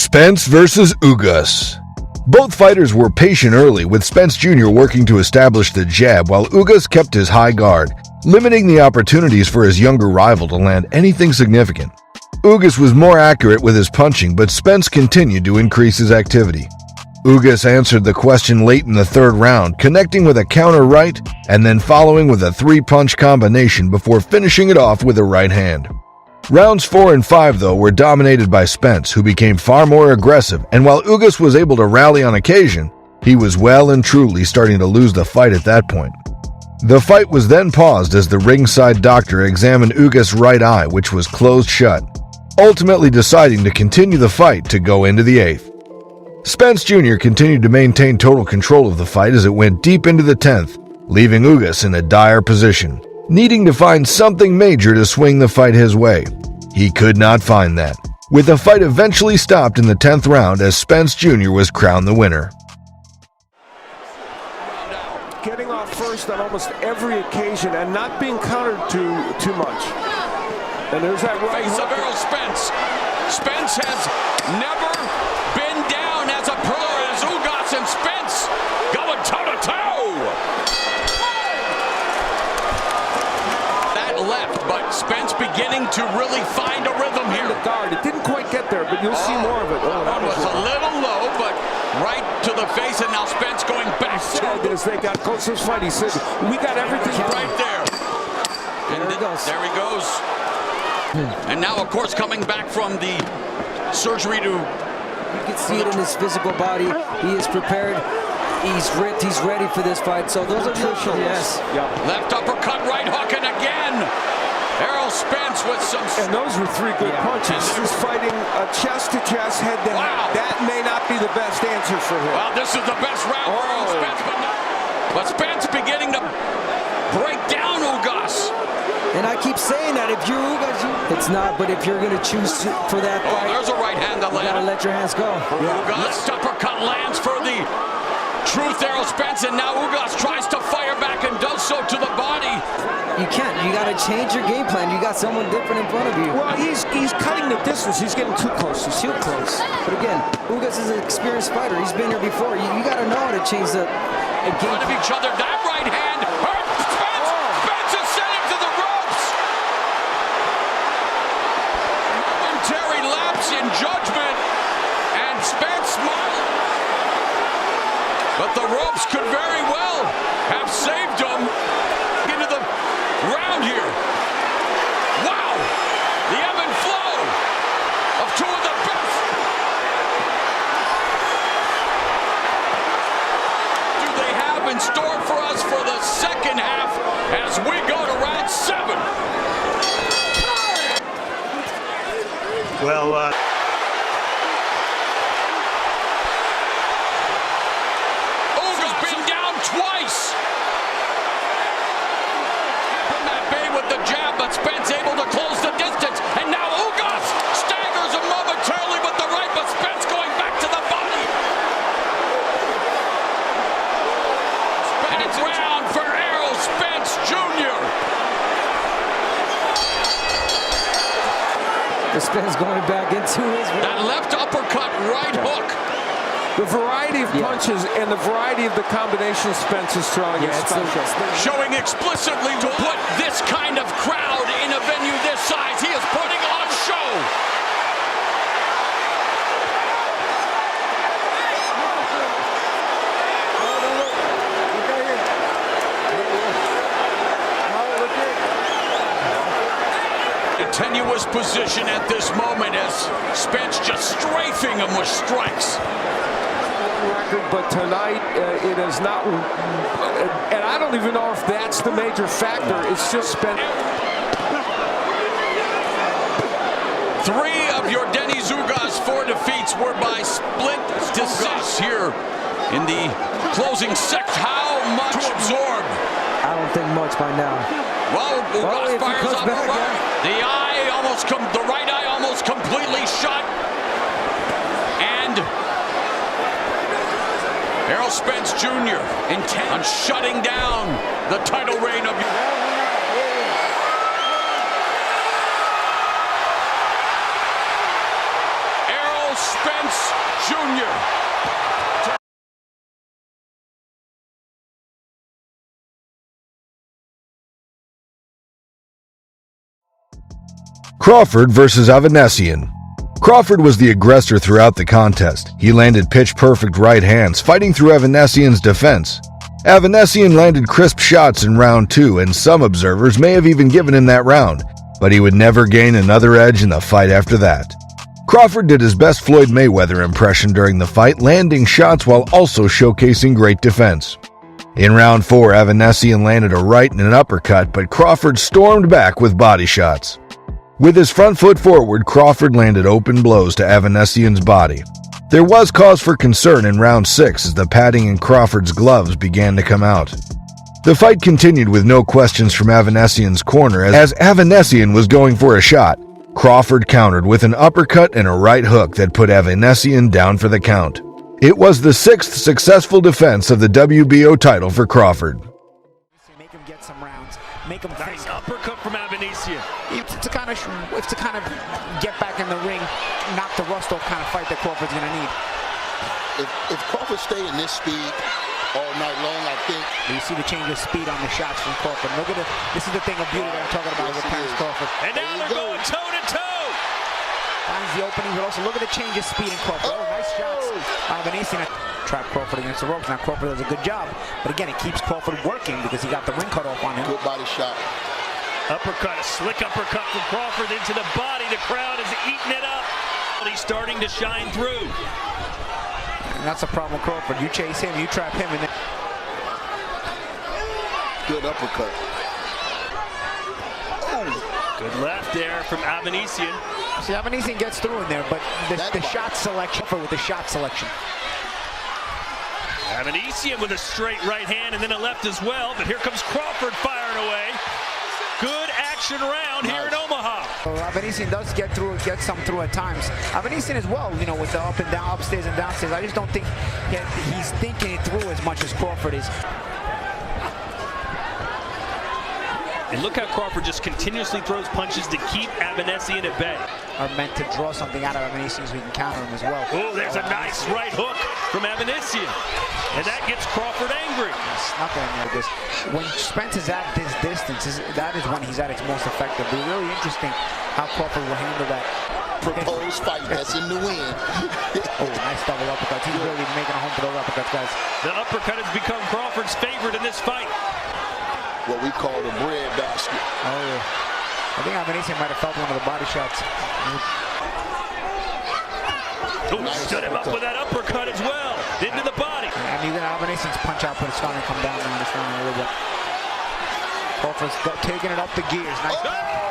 Spence versus Ugas. Both fighters were patient early, with Spence Jr. working to establish the jab while Ugas kept his high guard, limiting the opportunities for his younger rival to land anything significant. Ugas was more accurate with his punching, but Spence continued to increase his activity. Ugas answered the question late in the third round, connecting with a counter right and then following with a three-punch combination before finishing it off with a right hand. Rounds 4 and 5, though, were dominated by Spence, who became far more aggressive, and while Ugas was able to rally on occasion, he was well and truly starting to lose the fight at that point. The fight was then paused as the ringside doctor examined Ugas' right eye, which was closed shut, ultimately deciding to continue the fight to go into the 8th. Spence Jr. continued to maintain total control of the fight as it went deep into the 10th, leaving Ugas in a dire position, needing to find something major to swing the fight his way. He could not find that, with the fight eventually stopped in the 10th round as Spence Jr. was crowned the winner. Getting off first on almost every occasion and not being countered too much. And there's that right face of Errol Spence. Spence has never been down as a pro as Ugas and Spence going toe-to-toe. That left, but Spence beginning to really find a rhythm here. The guard, it didn't quite get there, but you'll see more of it. That was a little low, but right to the face, and now Spence going back to it. As they got close to this fight, he said, we got everything right there. And there he goes. And now, of course, coming back from the surgery to... You can see it in his physical body. He is prepared. He's ripped. He's ready for this fight. So those are crucial. Yes. Yep. Left uppercut, right hook, and again. Errol Spence with some... And those were three good punches. He's fighting a chest-to-chest, head-to-head. Wow. That may not be the best answer for him. Well, this is the best round for Errol Spence, but Spence beginning to break down Ugas. And I keep saying that if you're Ugas, it's not. But if you're going to choose for that fight, there's a right hand that you got to let your hands go. Ugas uppercut lands for the truth, Errol Spence, and now Ugas tries to fire back and does so to the body. You can't. You got to change your game plan. You got someone different in front of you. Well, he's cutting the distance. He's getting too close. He's too close. But again, Ugas is an experienced fighter. He's been here before. You got to know how to change the game. Front of each other. That right hand hurt Spence. Spence is sending to the ropes. Momentary lapse in judgment, and Spence smiling. But the ropes could very well have saved him into the round here. Wow! The ebb and flow of two of the best. Do they have in store for us for the second half as we go to round 7? Well, Twice. From that bay with the jab, but Spence able to close the distance. And now Ugas staggers him momentarily with the right, but Spence going back to the body. Spence round for Errol Spence Jr. The Spence going back into his... That left uppercut, right hook. The variety of punches and the variety of the combinations Spence is throwing is special. Showing explicitly to put this kind of crowd in a venue this size. He is putting on a show. Tenuous position at this moment as Spence just strafing him with strikes. But tonight it is not, and I don't even know if that's the major factor. It's just Spence. 3 of your Dennis Ugas 4 defeats were by split decision here in the closing sect. How much absorbed? I don't think much by now. Well, Ugas fires up back, right. The eye almost the right eye almost completely shut. And Errol Spence Jr. intent on shutting down the title reign of Errol Spence Crawford versus Avanesian. Crawford was the aggressor throughout the contest. He landed pitch-perfect right hands, fighting through Avanesian's defense. Avanesian landed crisp shots in round 2, and some observers may have even given him that round, but he would never gain another edge in the fight after that. Crawford did his best Floyd Mayweather impression during the fight, landing shots while also showcasing great defense. In round 4, Avanesian landed a right and an uppercut, but Crawford stormed back with body shots. With his front foot forward, Crawford landed open blows to Avanesian's body. There was cause for concern in round 6 as the padding in Crawford's gloves began to come out. The fight continued with no questions from Avanesian's corner as Avanesian was going for a shot. Crawford countered with an uppercut and a right hook that put Avanesian down for the count. It was the 6th successful defense of the WBO title for Crawford. Make him get some rounds. Make him Nice think. uppercut from Avanesian. It's to kind of get back in the ring, knock the rust off kind of fight that Crawford's going to need. If Crawford stay in this speed all night long, I think. You see the change of speed on the shots from Crawford. Look at it. This is the thing of beauty that I'm talking about with Terence Crawford. And now they're going toe-to-toe. Finds the opening, but also look at the change of speed in Crawford. Oh, nice shots. Avanesian trapped Crawford against the ropes. Now Crawford does a good job, but again, it keeps Crawford working because he got the ring cut off on him. Good body shot. Uppercut, a slick uppercut from Crawford into the body. The crowd is eating it up. He's starting to shine through. And that's a problem with Crawford. You chase him, you trap him, and then Good uppercut. Good left there from Avanesian. see, Avanesian gets through in there, but the shot selection with the shot selection. Avanesian with a straight right hand and then a left as well. But here comes Crawford firing away. Good action round here in Omaha. Well, Avanesian does get some through at times. Avanesian as well, you know, with the up and down, upstairs and downstairs. I just don't think he's thinking it through as much as Crawford is. And look how Crawford just continuously throws punches to keep Avanesian at bay. Are meant to draw something out of Avanesian so we can counter him as well. Oh, there's a nice right hook from Avanesian. And that gets Crawford angry. There's nothing in there because when Spence is at this distance, that is when he's at its most effective. It'll be really interesting how Crawford will handle that. Proposed fight that's in the wind. Oh, nice double uppercut. He's really making a home for those uppercuts, guys. The uppercut has become Crawford's favorite in this fight. What we call the bread basket. Oh, yeah. I think Avanesian might have felt one of the body shots. Oh, stood him up with that uppercut as well. Into the body. And even Avanesian's punch output is starting to come down now. It's starting a little bit. Crawford's taking it up the gears. Nice. Oh!